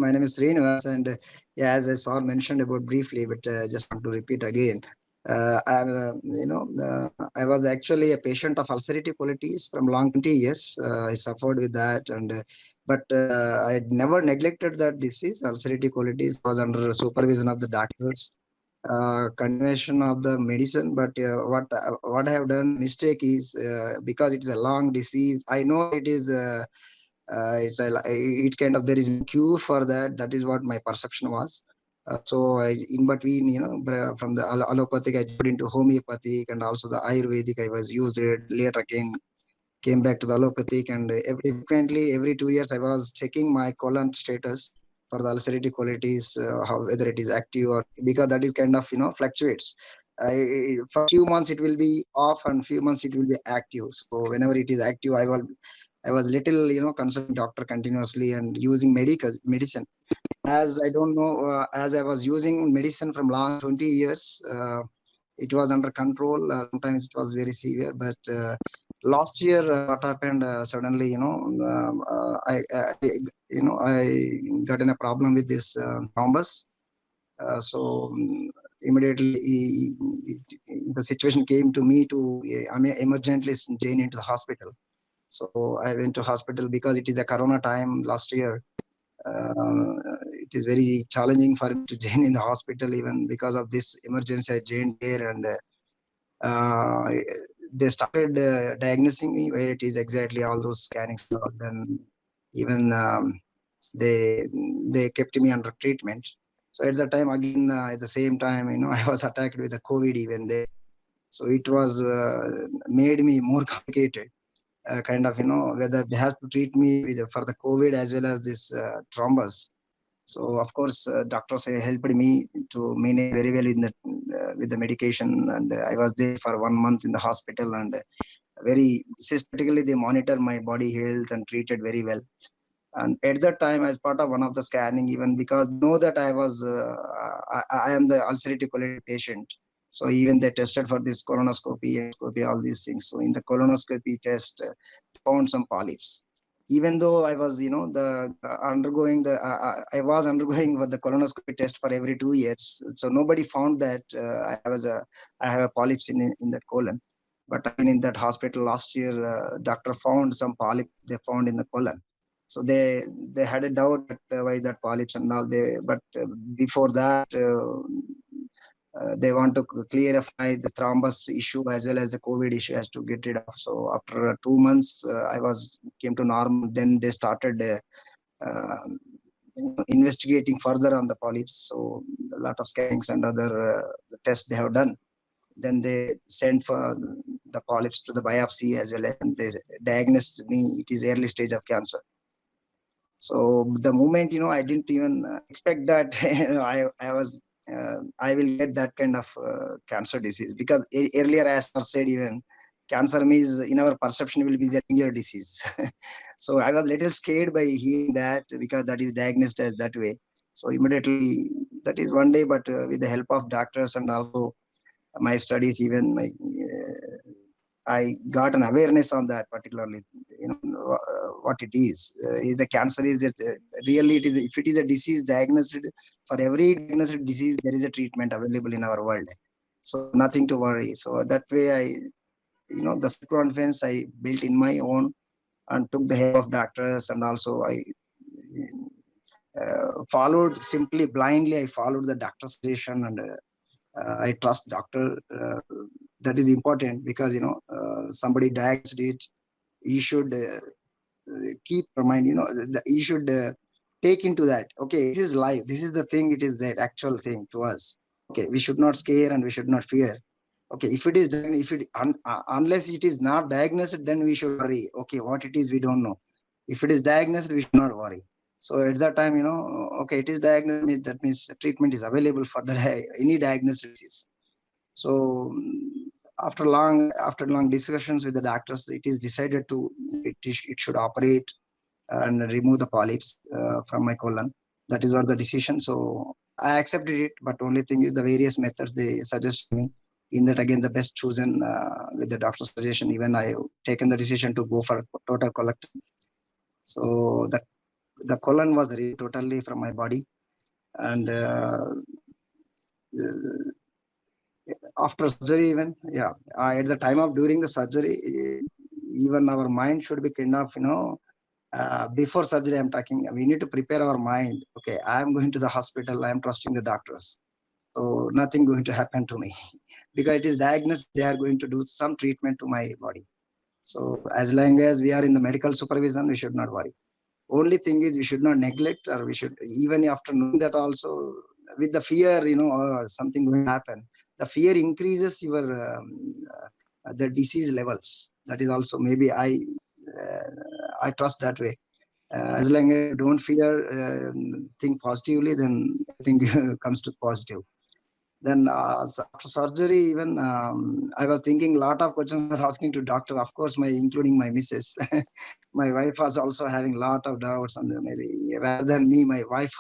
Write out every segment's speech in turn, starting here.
My name is Srinivas, and yeah, as I saw mentioned about briefly, but just want to repeat again. I was actually a patient of ulcerative colitis from long 20 years. I suffered with that, and but I had never neglected that disease. Ulcerative colitis was under supervision of the doctors. Continuation of the medicine, but what I have done mistake is because it's a long disease. I know it is. It kind of there is no cure for that. That is what my perception was. So in between, from the allopathic, I jumped into homeopathic, and also the Ayurvedic. I was used it later again. Came back to the allopathic, and frequently every 2 years I was checking my colon status for the ulcerative colitis, how whether it is active or because that is kind of fluctuates. For few months it will be off, and few months it will be active. So whenever it is active, I was little, consulting doctor continuously and using medical medicine. As I don't know, as I was using medicine from long 20 years, it was under control. Sometimes it was very severe, but last year, what happened? Suddenly, I got in a problem with this thrombus. So immediately the situation came to me to emergently join into the hospital. So I went to hospital because it is a Corona time last year. It is very challenging for me to join in the hospital even because of this emergency. I joined there, and uh, they started diagnosing me where it is exactly all those scannings. Then even they they kept me under treatment. So at the time again, at the same time, I was attacked with the COVID even there. So it was made me more complicated. Kind of whether they have to treat me for the COVID as well as this thrombus. So of course, doctors helped me to manage very well in the with the medication, and I was there for 1 month in the hospital, and very systematically they monitor my body health and treated very well. And at that time, as part of one of the scanning, even because they know that I am the ulcerative colitis patient, so even they tested for this colonoscopy, endoscopy, all these things. So in the colonoscopy test, found some polyps. Even though I was, the undergoing the, I was undergoing for the colonoscopy test for every 2 years. So nobody found that I have a polyps in that colon. But again, in that hospital last year, doctor found some polyp they found in the colon. So they had a doubt that why that polyps and all. But before that. They want to clarify the thrombus issue as well as the COVID issue has to get rid of. So after 2 months, I was came to normal. Then they started investigating further on the polyps. So a lot of scannings and other tests they have done. Then they sent for the polyps to the biopsy as well, and they diagnosed me it is early stage of cancer. So the moment I didn't even expect that I was I will get that kind of cancer disease because earlier, as I said, even cancer means in our perception will be the danger disease. So I was little scared by hearing that because that is diagnosed as that way. So immediately that is one day, but with the help of doctors and also my studies, even my I got an awareness on that particularly, what it is the cancer is it really it is if it is a disease diagnosed for every diagnosed disease there is a treatment available in our world, so nothing to worry. So that way I the self confidence I built in my own and took the help of doctors, and also I followed simply blindly. I followed the doctor's suggestion, and I trust doctor. That is important because somebody diagnosed it. You should keep your mind. You should take into that. Okay, this is life. This is the thing. It is the actual thing to us. Okay, we should not scare and we should not fear. Okay, if it is if it unless it is not diagnosed, then we should worry. Okay, what it is we don't know. If it is diagnosed, we should not worry. So at that time, okay, it is diagnosed. That means treatment is available for the any diagnosed disease. So after long discussions with the doctors, it is decided to it should operate and remove the polyps from my colon. That is what the decision. So I accepted it, but only thing is the various methods they suggested me. In that again, the best chosen with the doctor's suggestion. Even I taken the decision to go for total colectomy. So the the colon was removed totally from my body, and after surgery, even at the time of during the surgery, even our mind should be kind of before surgery. I'm talking. We need to prepare our mind. Okay, I am going to the hospital. I am trusting the doctors. So nothing going to happen to me because it is diagnosed. They are going to do some treatment to my body. So as long as we are in the medical supervision, we should not worry. Only thing is we should not neglect, or we should, even after knowing that also, with the fear, or something going to happen, the fear increases your the disease levels. That is also maybe I trust that way. As long as you don't fear, think positively, then everything comes to positive. Then after surgery, even I was thinking a lot of questions I was asking to doctor. Of course, including my missus. My wife was also having a lot of doubts, and maybe rather than me, my wife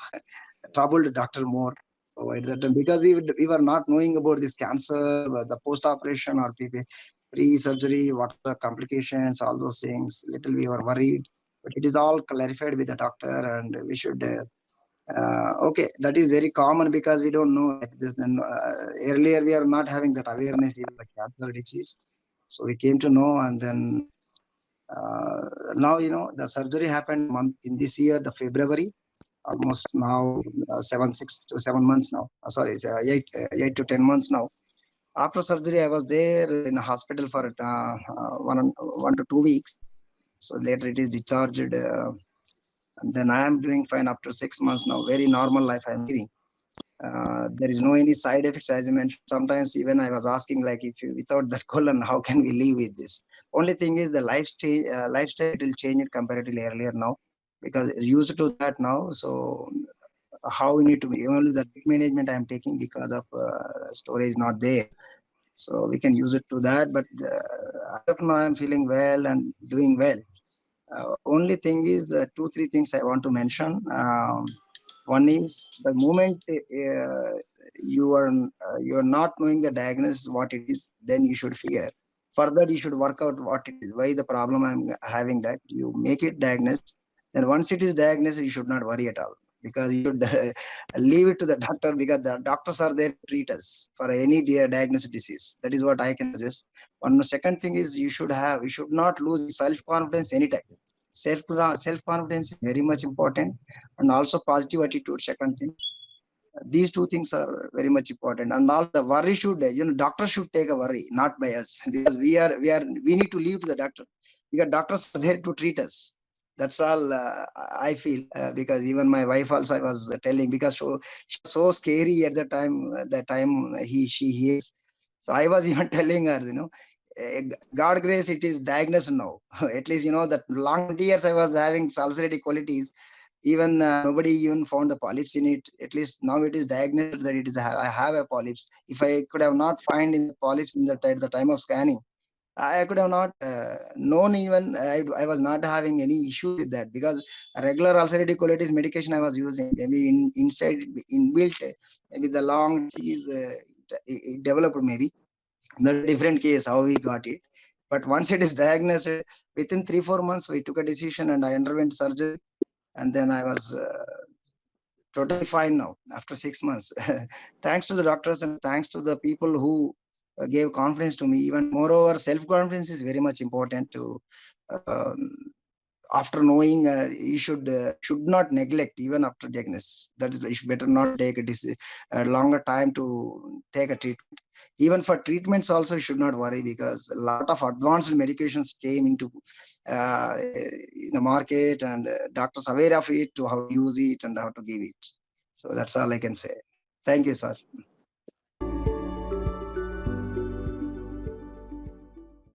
troubled the doctor more. So at that time, because we were not knowing about this cancer, the post operation or pre surgery, what are the complications, all those things. Little we were worried, but it is all clarified with the doctor, and we should. Okay, that is very common because we don't know like this. Then earlier we are not having that awareness in the cancer disease, so we came to know, and then now the surgery happened in this year, the February, almost now 6 to 7 months now. Sorry, it's, 8 to 10 months now. After surgery, I was there in a hospital for 1 to 2 weeks. So later it is discharged. And then I am doing fine after 6 months now. Very normal life I am living. There is no any side effects, as you mentioned. Sometimes even I was asking, like, if you without that colon, how can we live with this? Only thing is the lifestyle it will change it comparatively earlier now, because used to that now. So how we need to be, only the management I am taking because of storage not there. So we can use it to that. But as of now, I'm feeling well and doing well. Only thing is 2 3 things I want to mention. One is the moment you are not knowing the diagnosis what it is, then you should fear. Further, you should work out what it is, why the problem I'm having. That you make it diagnosed. Then once it is diagnosed, you should not worry at all, because you should leave it to the doctor, because the doctors are there to treat us for any diagnosed disease. That is what I can suggest. One second thing is you should not lose self confidence anytime. Self confidence is very much important, and also positive attitude. Second thing, these two things are very much important. And also the worry should, doctor should take a worry, not by us, because we need to leave to the doctor, because doctors are there to treat us. That's all I feel, because even my wife also I was telling, because she was so scary at the time she hears. So I was even telling her, God grace, it is diagnosed now. At least that long 20 years I was having ulcerative colitis. Even nobody even found the polyps in it. At least now it is diagnosed that I have a polyps. If I could have not find in the polyps at the time of scanning, I could have not known. Even I was not having any issue with that, because a regular ulcerative colitis medication I was using, maybe inside inbuilt, maybe the long disease it developed maybe. That's a different case how we got it. But once it is diagnosed, within 3 4 months we took a decision and I underwent surgery, and then I was totally fine now after 6 months. Thanks to the doctors and thanks to the people who gave confidence to me. Even moreover, self confidence is very much important to. um After knowing, you should not neglect even after diagnosis. That is, you should better not take a longer time to take a treatment. Even for treatments also, you should not worry, because a lot of advanced medications came into in the market, and doctors aware of it, to how to use it and how to give it. So that's all I can say. Thank you, sir.